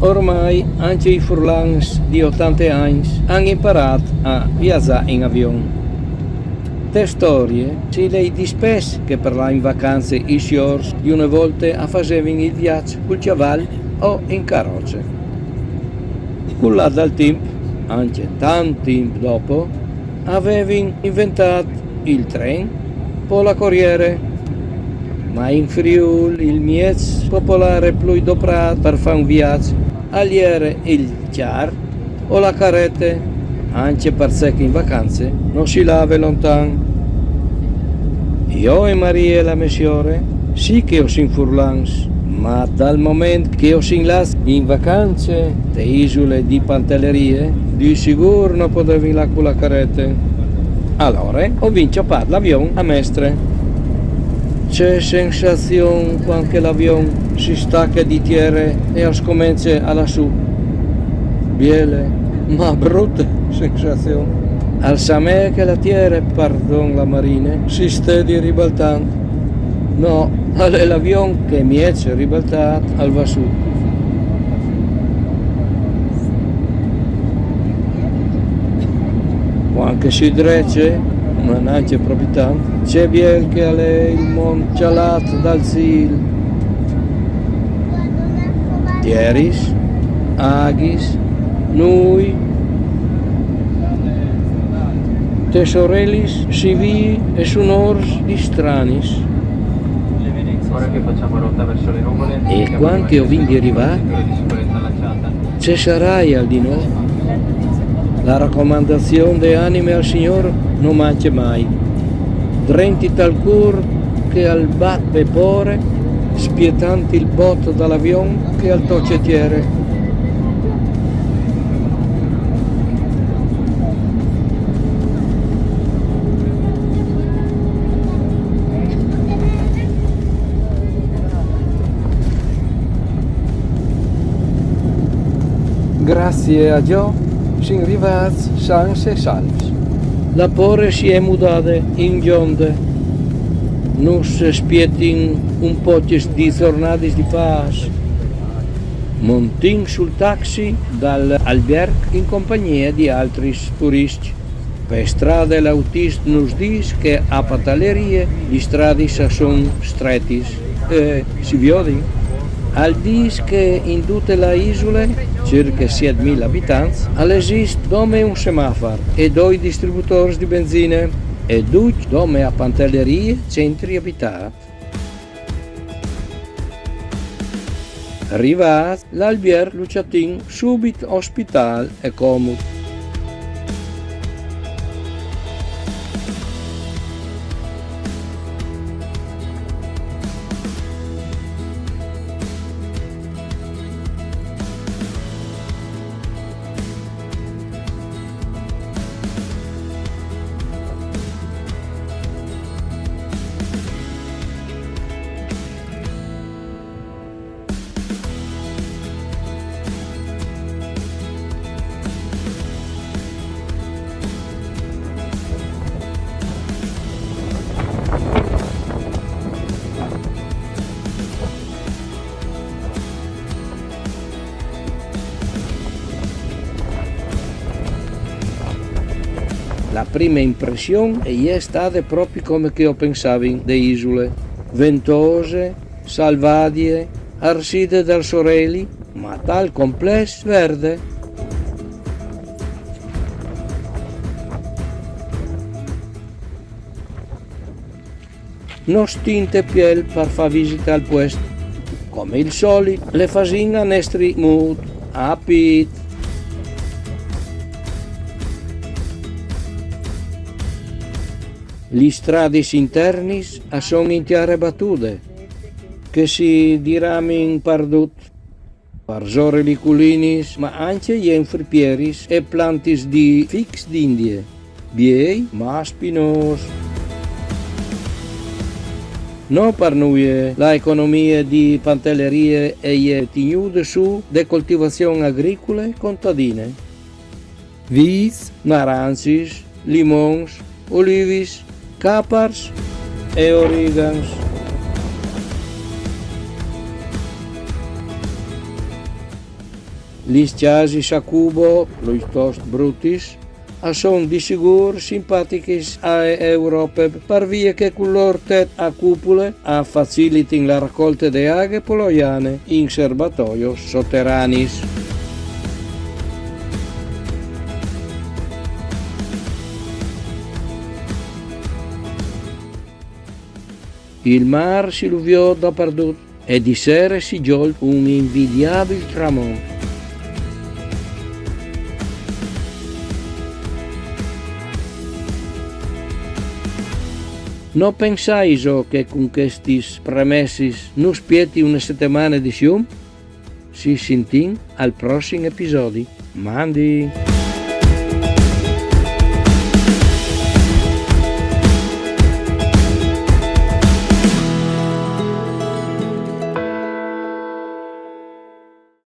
Ormai anche i furlans di 80 anni hanno imparato a viaggiare in avione. Te storie si legge spesso che per là in vacanze i signori di una volta facevano il viaggio col cavallo o in carrozza. Con là dal tempo, anche tanto tempo dopo, avevano inventato il treno o la corriere. Ma in Friuli il mezzo popolare più adoprato per fare un viaggio era il char o la carretta, anche perché in vacanze non si lava lontano. Io e Mariela Messiore sì che ho in furlans, ma dal momento che ho in las in vacanze le isole di Pantellerie, di sicuro non potevo là con la carretta. Allora ho vinto a fare l'avione a Mestre. C'è sensazione quando l'avione si stacca di terra e scomincia a lassù. Biele, ma brutta sensazione. Al samè che la terra, pardon la marina, si stedi ribaltando. No, è l'avione che mi è ribaltato al vassù. Quando si drecce, ma neanche proprio tanto, c'è bien che è il mondo cialato dal cielo. Tieris, Aghis, noi, tesorelis, civi e sonors di stranis. Ora che facciamo rotta verso le nuvole. E quando ho vinto di arrivare, c'è sarai al di no. La raccomandazione delle anime al Signore non manca mai. Drenti tal cur che al bat pepore, spietanti il botto dall'avion che al toccettiere. Grazie a Dio sin arrivati sans e salvi. La porre si è mudata in gionde. Non si spietin un po' di giornate di pace. Montin sul taxi dall'albergo in compagnia di altri turisti. Per strada l'autista nos dice che a Pantellerie gli strade sono stretti. Si vede? Al dice che in tutte le isole, circa 7.000 abitanti, esiste dome un semaforo e due distributori di benzina e due dome a Pantellerie centri abitati. Arrivato, l'albergo Luciatin subito ospitale e comodo. La prima impressione è stata proprio come che io pensavo delle isole, ventose, salvadie, arsite dal sorelli, ma tal complesso verde. Non stinte piel per far visita al puesto, come il solito, le fasin a nestri mood, apit. Gli strade interni sono in chiare battute, che si diramin pardut, parzore liculinis, ma anche gli enfripieris e plantis di fix d'Indie, biei ma spinos. Non per noi l'economia di Pantellerie è tenuta su de coltivazioni agricole contadine. Vis, narancis, limons, olivis, capars e origans. Gli chiasis a cubo, los tost brutis, son di sicuro simpatici a Europa per via che con loro tet a cupole a facilitin la raccolta di aghe poloiane in serbatoio sotterranis. Il mar si luviò dappertutto e di sera si giol un invidiabile tramonto. Non pensai che con questi premessi non spieti una settimana di sium? Si sentin al prossimo episodio. Mandi!